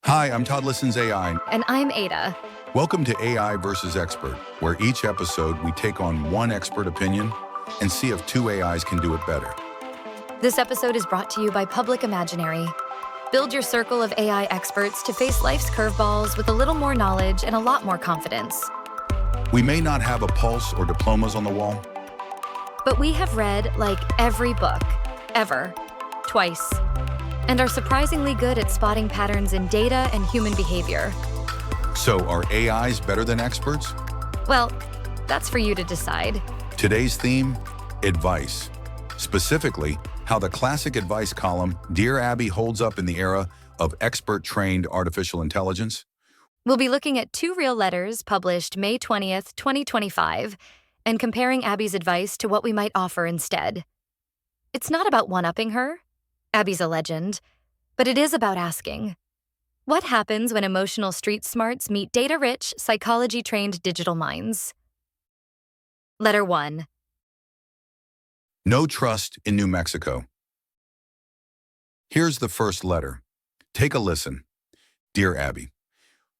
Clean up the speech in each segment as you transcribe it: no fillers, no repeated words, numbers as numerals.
Hi, I'm Tod Listens AI. And I'm Ada. Welcome to AI versus Expert, where each episode we take on one expert opinion and see if two AIs can do it better. This episode is brought to you by Public Build your circle of AI experts to face life's curveballs with a little more knowledge and a lot more confidence. We may not have a pulse or diplomas on the wall, but we have read like every book, ever, twice, and are surprisingly good at spotting patterns in data and human behavior. So are AIs better than experts? Well, that's for you to decide. Today's theme, advice. Specifically, how the classic advice column, Dear Abby, holds up in the era of expert-trained artificial intelligence. We'll be looking at two real letters published May 20th, 2025, and comparing Abby's advice to what we might offer instead. It's not about one-upping her. Abby's a legend. But it is about asking, what happens when emotional street smarts meet data-rich, psychology-trained digital minds? Letter 1. No trust in New Mexico. Here's the first letter. Take a listen. Dear Abby,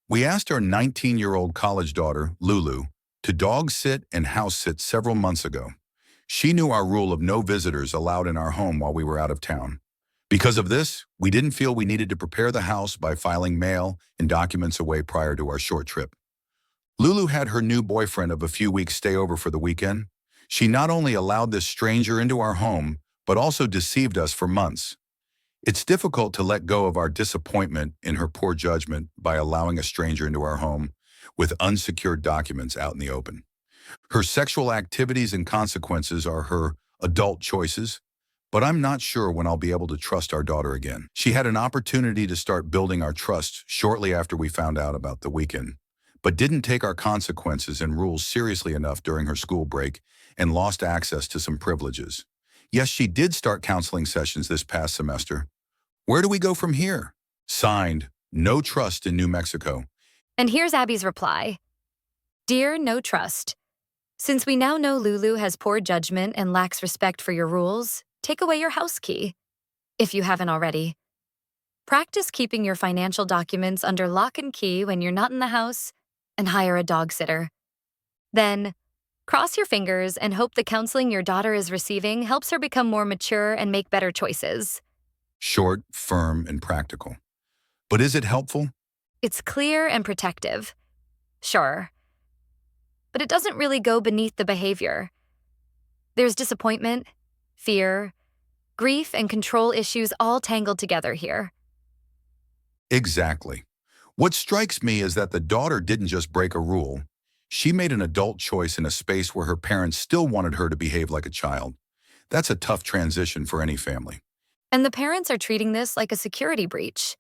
we asked our 19-year-old college daughter, Lulu, to dog sit and house sit several months ago. She knew our rule of no visitors allowed in our home while we were out of town. Because of this, we didn't feel we needed to prepare the house by filing mail and documents away prior to our short trip. Lulu had her new boyfriend of a few weeks stay over for the weekend. She not only allowed this stranger into our home, but also deceived us for months. It's difficult to let go of our disappointment in her poor judgment by allowing a stranger into our home with unsecured documents out in the open. Her sexual activities and consequences are her adult choices, but I'm not sure when I'll be able to trust our daughter again. She had an opportunity to start building our trust shortly after we found out about the weekend, but didn't take our consequences and rules seriously enough during her school break and lost access to some privileges. Yes, she did start counseling sessions this past semester. Where do we go from here? Signed, No Trust in New Mexico. And here's Abby's reply. Dear No Trust, since we now know Lulu has poor judgment and lacks respect for your rules, take away your house key, if you haven't already. Practice keeping your financial documents under lock and key when you're not in the house, and hire a dog sitter. Then, cross your fingers and hope the counseling your daughter is receiving helps her become more mature and make better choices. Short, firm, and practical. But is it helpful? It's clear and protective. Sure. But it doesn't really go beneath the behavior. There's disappointment, fear, grief, and control issues all tangled together here. Exactly. What strikes me is that the daughter didn't just break a rule. She made an adult choice in a space where her parents still wanted her to behave like a child. That's a tough transition for any family. And the parents are treating this like a security breach.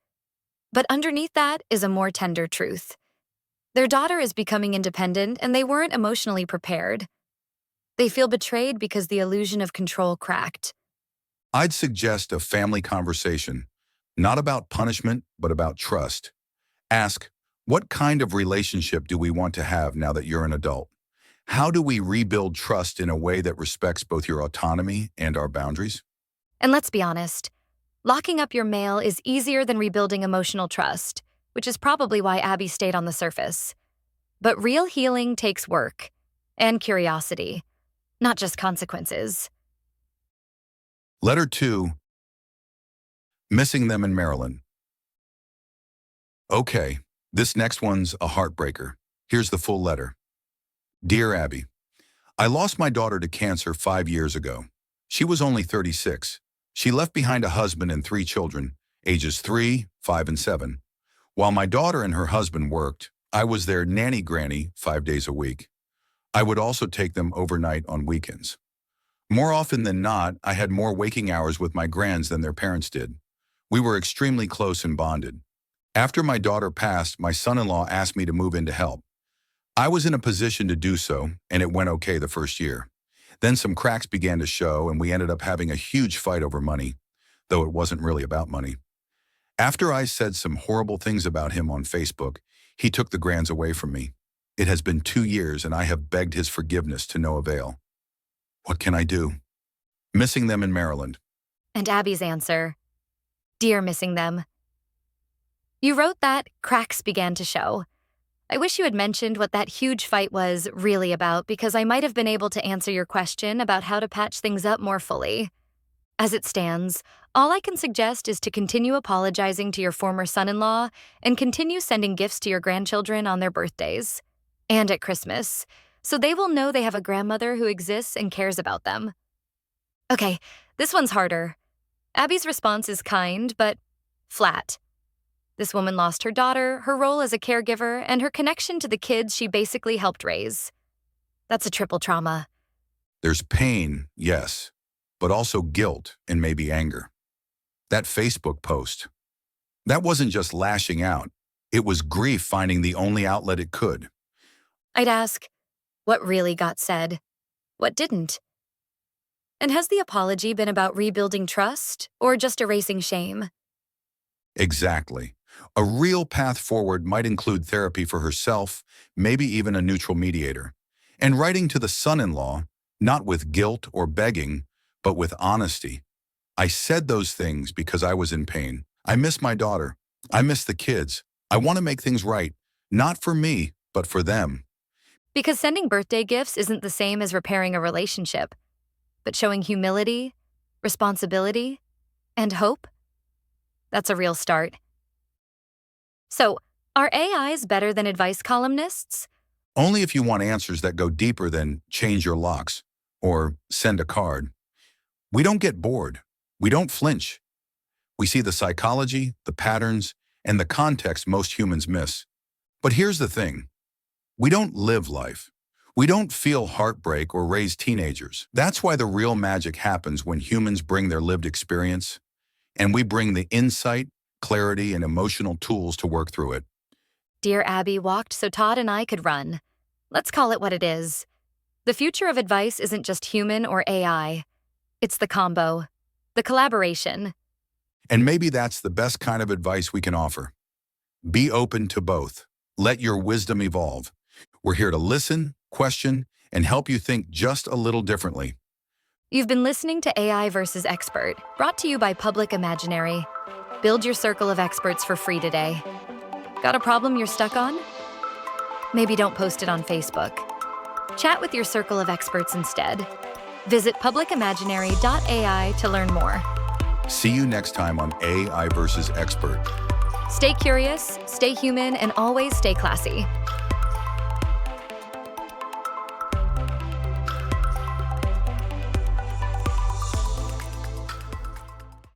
But underneath that is a more tender truth. Their daughter is becoming independent, and they weren't emotionally prepared. They feel betrayed because the illusion of control cracked. I'd suggest a family conversation, not about punishment, but about trust. Ask, what kind of relationship do we want to have now that you're an adult? How do we rebuild trust in a way that respects both your autonomy and our boundaries? And let's be honest, locking up your mail is easier than rebuilding emotional trust, which is probably why Abby stayed on the surface. But real healing takes work and curiosity, not just consequences. Letter 2. Missing them in Maryland. Okay, this next one's a heartbreaker. Here's the full letter. Dear Abby, I lost my daughter to cancer 5 years ago. She was only 36. She left behind a husband and 3 children, ages 3, 5, and 7. While my daughter and her husband worked, I was their nanny granny 5 days a week. I would also take them overnight on weekends. More often than not, I had more waking hours with my grands than their parents did. We were extremely close and bonded. After my daughter passed, my son-in-law asked me to move in to help. I was in a position to do so, and it went okay the first year. Then some cracks began to show, and we ended up having a huge fight over money, though it wasn't really about money. After I said some horrible things about him on Facebook, he took the grands away from me. It has been 2 years, and I have begged his forgiveness to no avail. What can I do? Missing them in Maryland. And Abby's answer, Dear Missing Them, You wrote that cracks began to show. I wish you had mentioned what that huge fight was really about because I might have been able to answer your question about how to patch things up more fully. As it stands, all I can suggest is to continue apologizing to your former son-in-law and continue sending gifts to your grandchildren on their birthdays and at Christmas, so they will know they have a grandmother who exists and cares about them. Okay, this one's harder. Abby's response is kind, but flat. This woman lost her daughter, her role as a caregiver, and her connection to the kids she basically helped raise. That's a triple trauma. There's pain, yes, but also guilt and maybe anger. That Facebook post, that wasn't just lashing out. It was grief finding the only outlet it could. I'd ask, what really got said? What didn't? And has the apology been about rebuilding trust or just erasing shame? Exactly. A real path forward might include therapy for herself, maybe even a neutral mediator. And writing to the son-in-law, not with guilt or begging, but with honesty. I said those things because I was in pain. I miss my daughter. I miss the kids. I want to make things right, not for me, but for them. Because sending birthday gifts isn't the same as repairing a relationship, but showing humility, responsibility, and hope, that's a real start. So, are AIs better than advice columnists? Only if you want answers that go deeper than change your locks or send a card. We don't get bored. We don't flinch. We see the psychology, the patterns, and the context most humans miss. But here's the thing. We don't live life. We don't feel heartbreak or raise teenagers. That's why the real magic happens when humans bring their lived experience, and we bring the insight, clarity, and emotional tools to work through it. Dear Abby walked so Tod and I could run. Let's call it what it is. The future of advice isn't just human or AI. It's the combo, the collaboration. And maybe that's the best kind of advice we can offer. Be open to both. Let your wisdom evolve. We're here to listen, question, and help you think just a little differently. You've been listening to AI versus Expert, brought to you by Public Imaginary. Build your circle of experts for free today. Got a problem you're stuck on? Maybe don't post it on Facebook. Chat with your circle of experts instead. Visit PublicImaginary.ai to learn more. See you next time on AI versus Expert. Stay curious, stay human, and always stay classy.